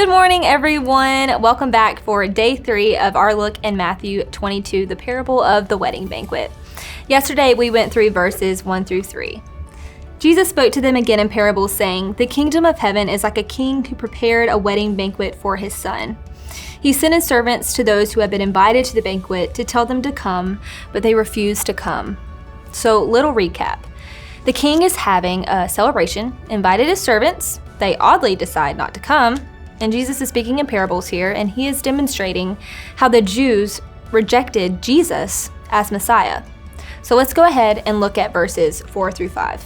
Good morning, everyone. Welcome back for day 3 of our look in Matthew 22, the parable of the wedding banquet. Yesterday, we went through verses 1 through 3. Jesus spoke to them again in parables, saying, "The kingdom of heaven is like a king who prepared a wedding banquet for his son. He sent his servants to those who had been invited to the banquet to tell them to come, but they refused to come." So, little recap. The king is having a celebration, invited his servants. They oddly decide not to come. And Jesus is speaking in parables here, and he is demonstrating how the Jews rejected Jesus as Messiah. So let's go ahead and look at verses 4 through 5.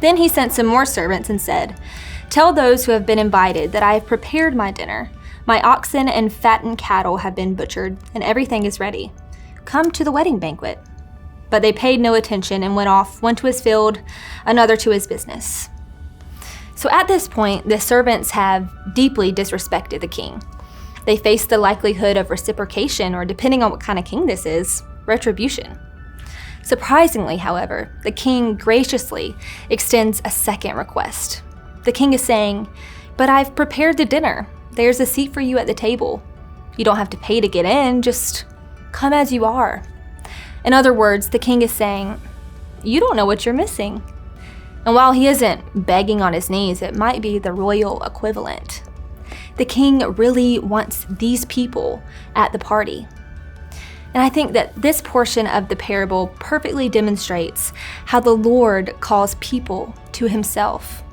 Then he sent some more servants and said, "Tell those who have been invited that I have prepared my dinner. My oxen and fattened cattle have been butchered, and everything is ready. Come to the wedding banquet." But they paid no attention and went off, one to his field, another to his business. So at this point, the servants have deeply disrespected the king. They face the likelihood of reciprocation, or depending on what kind of king this is, retribution. Surprisingly, however, the king graciously extends a second request. The king is saying, "But I've prepared the dinner. There's a seat for you at the table. You don't have to pay to get in, just come as you are." In other words, the king is saying, "You don't know what you're missing." And while he isn't begging on his knees, it might be the royal equivalent. The king really wants these people at the party. And I think that this portion of the parable perfectly demonstrates how the Lord calls people to himself.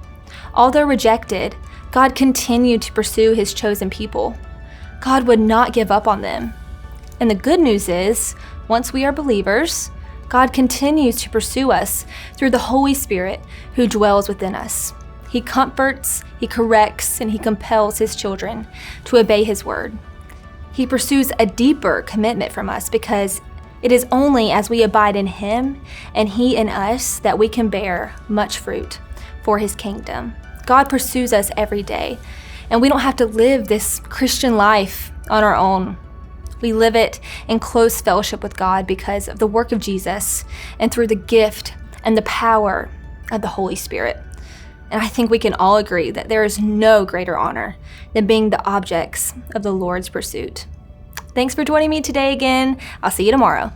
Although rejected, God continued to pursue his chosen people. God would not give up on them. And the good news is, once we are believers, God continues to pursue us through the Holy Spirit who dwells within us. He comforts, he corrects, and he compels his children to obey his word. He pursues a deeper commitment from us because it is only as we abide in him and he in us that we can bear much fruit for his kingdom. God pursues us every day, and we don't have to live this Christian life on our own. We live it in close fellowship with God because of the work of Jesus and through the gift and the power of the Holy Spirit. And I think we can all agree that there is no greater honor than being the objects of the Lord's pursuit. Thanks for joining me today again. I'll see you tomorrow.